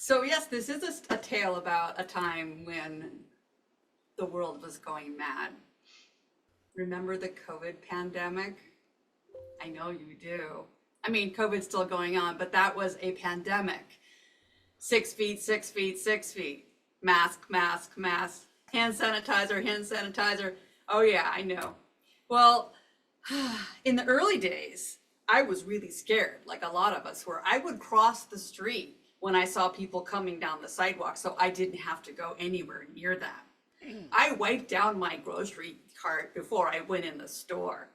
So yes, this is a tale about a time when the world was going mad. Remember the COVID pandemic? I know you do. I mean, COVID's still going on, but that was a pandemic. 6 feet, 6 feet, 6 feet. Mask, mask, mask. Hand sanitizer, hand sanitizer. Oh yeah, I know. Well, in the early days, I was really scared, like a lot of us were. I would cross the street when I saw people coming down the sidewalk, so I didn't have to go anywhere near them. I wiped down my grocery cart before I went in the store.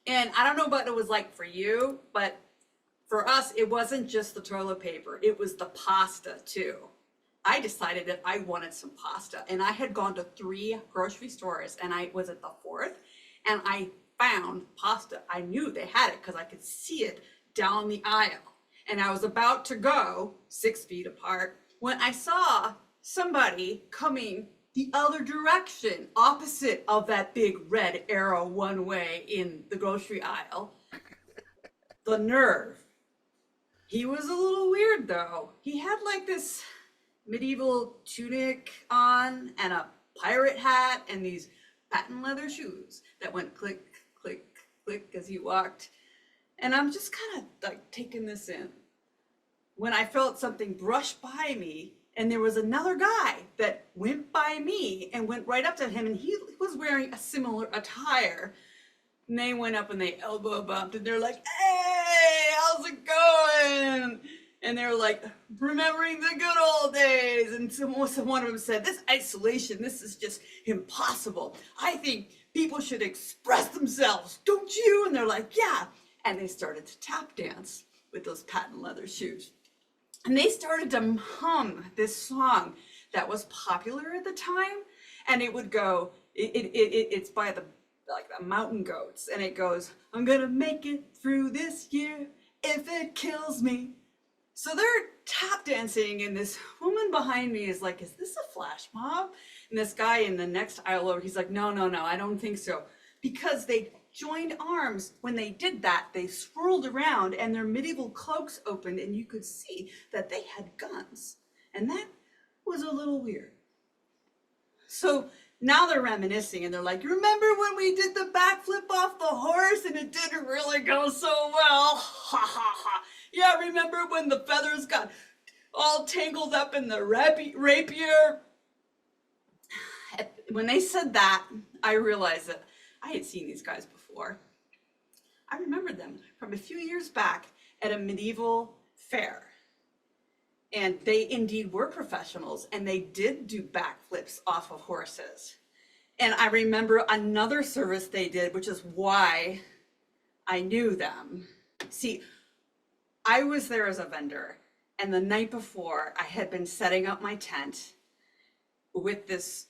And I don't know what it was like for you, but for us, it wasn't just the toilet paper, it was the pasta too. I decided that I wanted some pasta, and I had gone to 3 grocery stores, and I was at the fourth, and I found pasta. I knew they had it because I could see it down the aisle. And I was about to go 6 feet apart when I saw somebody coming the other direction, opposite of that big red arrow one way in the grocery aisle. The nerve. He was a little weird though. He had like this medieval tunic on and a pirate hat and these patent leather shoes that went click, click, click as he walked. And I'm just kind of like taking this in when I felt something brush by me, and there was another guy that went by me and went right up to him, and he was wearing a similar attire. And they went up and they elbow bumped, and they're like, "Hey, how's it going?" And they were like, "Remembering the good old days." And one of them said, "This isolation, this is just impossible. I think people should express themselves, don't you?" And they're like, "Yeah." And they started to tap dance with those patent leather shoes. And they started to hum this song that was popular at the time. And it would go, it's by the Mountain Goats. And it goes, "I'm gonna make it through this year if it kills me." So they're tap dancing, and this woman behind me is like, "Is this a flash mob?" And this guy in the next aisle over, he's like, "No, no, no, I don't think so." Because they joined arms. When they did that, they swirled around and their medieval cloaks opened, and you could see that they had guns. And that was a little weird. So now they're reminiscing, and they're like, "Remember when we did the backflip off the horse and it didn't really go so well? Ha ha ha. Yeah, remember when the feathers got all tangled up in the rapier?" When they said that, I realized that I had seen these guys before. I remembered them from a few years back at a medieval fair. And they indeed were professionals, and they did do backflips off of horses. And I remember another service they did, which is why I knew them. See, I was there as a vendor, and the night before I had been setting up my tent with this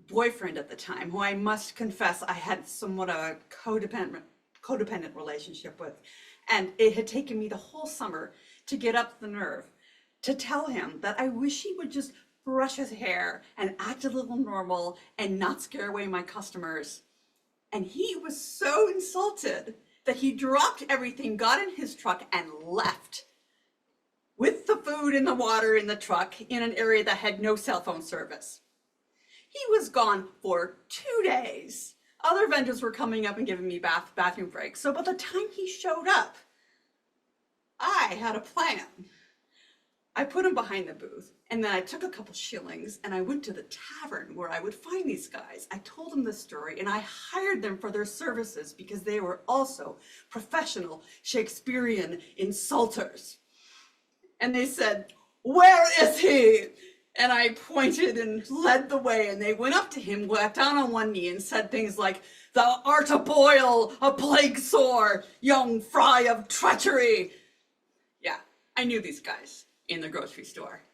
boyfriend at the time, who I must confess I had somewhat of a codependent relationship with. And it had taken me the whole summer to get up the nerve to tell him that I wish he would just brush his hair and act a little normal and not scare away my customers. And he was so insulted that he dropped everything, got in his truck, and left with the food and the water in the truck in an area that had no cell phone service. He was gone for 2 days. Other vendors were coming up and giving me bathroom breaks. So by the time he showed up, I had a plan. I put him behind the booth, and then I took a couple shillings and I went to the tavern where I would find these guys. I told them the story, and I hired them for their services because they were also professional Shakespearean insulters. And they said, "Where is he?" And I pointed and led the way, and they went up to him, got down on one knee, and said things like, "Thou art a boil, a plague sore, young fry of treachery." Yeah, I knew these guys in the grocery store.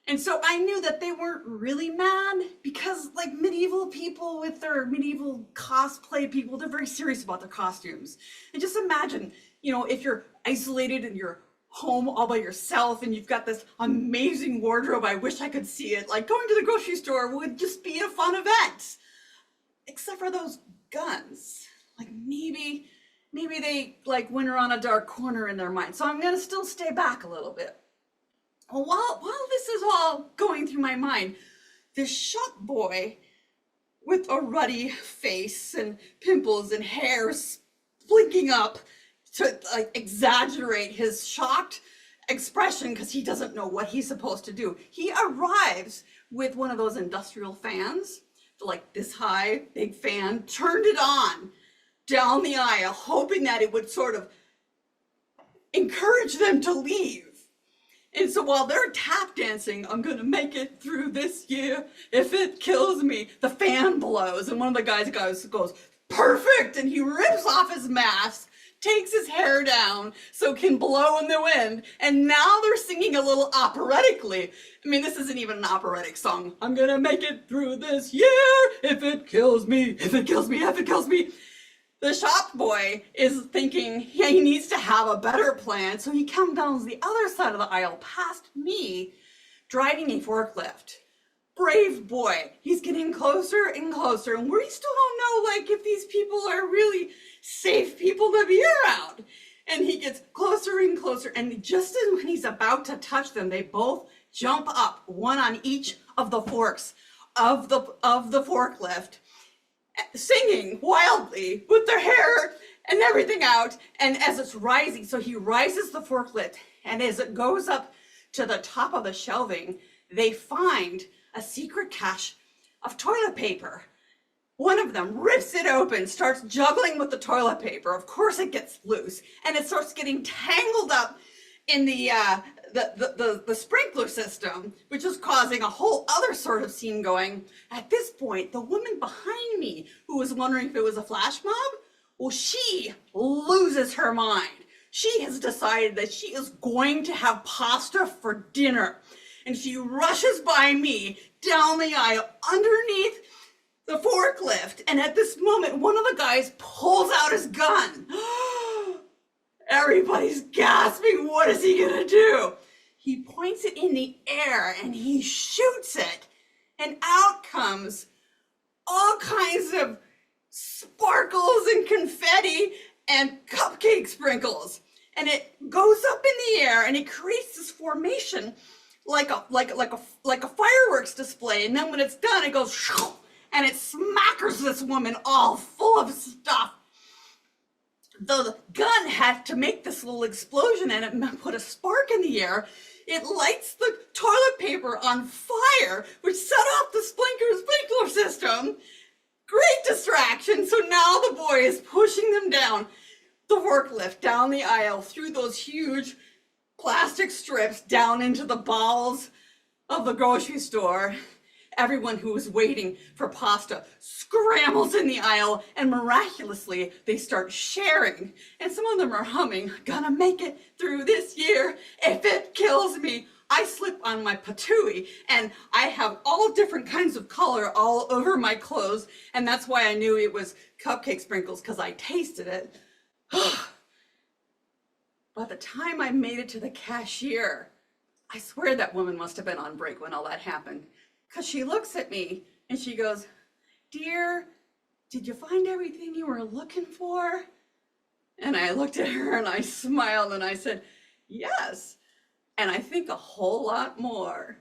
And so I knew that they weren't really mad, because like medieval people with their medieval cosplay people, they're very serious about their costumes. And just imagine, if you're isolated and you're home all by yourself and you've got this amazing wardrobe, I wish I could see it. Like, going to the grocery store would just be a fun event. Except for those guns. Like maybe they like went around a dark corner in their mind. So I'm gonna still stay back a little bit. Well, while this is all going through my mind. This shop boy with a ruddy face and pimples and hair blinking up to like exaggerate his shocked expression because he doesn't know what he's supposed to do. He arrives with one of those industrial fans, like this high, big fan, turned it on down the aisle, hoping that it would sort of encourage them to leave. And so while they're tap dancing, I'm gonna make it through this year if it kills me, the fan blows and one of the guys goes, perfect, and he rips off his mask, takes his hair down so it can blow in the wind, and now they're singing a little operatically. I mean, this isn't even an operatic song. I'm gonna make it through this year if it kills me, if it kills me, if it kills me. The shop boy is thinking he needs to have a better plan, so he comes down the other side of the aisle past me, driving a forklift. Brave boy. He's getting closer and closer, and we still don't know, like, if these people are really safe people to be around. And he gets closer and closer, and just as when he's about to touch them, they both jump up, one on each of the forks of the forklift, singing wildly with their hair and everything out. And as it's rising, so he rises the forklift, and as it goes up to the top of the shelving, they find a secret cache of toilet paper. One of them rips it open, starts juggling with the toilet paper. Of course it gets loose, and it starts getting tangled up in the sprinkler system, which is causing a whole other sort of scene going. At this point, the woman behind me, who was wondering if it was a flash mob, well, she loses her mind. She has decided that she is going to have pasta for dinner. And she rushes by me down the aisle underneath the forklift. And at this moment, one of the guys pulls out his gun. Everybody's gasping. What is he gonna do? He points it in the air and he shoots it. And out comes all kinds of sparkles and confetti and cupcake sprinkles. And it goes up in the air and it creates this formation like a fireworks display. And then when it's done, it goes and it smackers this woman all full of stuff. The gun had to make this little explosion and it put a spark in the air. It lights the toilet paper on fire, which set off the sprinkler system. Great distraction. So now the boy is pushing them down the forklift, down the aisle, through those huge plastic strips, down into the bowels of the grocery store. Everyone who was waiting for pasta scrambles in the aisle, and miraculously they start sharing. And some of them are humming, gonna make it through this year if it kills me. I slip on my patooey, and I have all different kinds of color all over my clothes, and that's why I knew it was cupcake sprinkles, because I tasted it. By the time I made it to the cashier, I swear that woman must have been on break when all that happened. Because she looks at me and she goes, "Dear, did you find everything you were looking for?" And I looked at her and I smiled and I said, "Yes, and I think a whole lot more."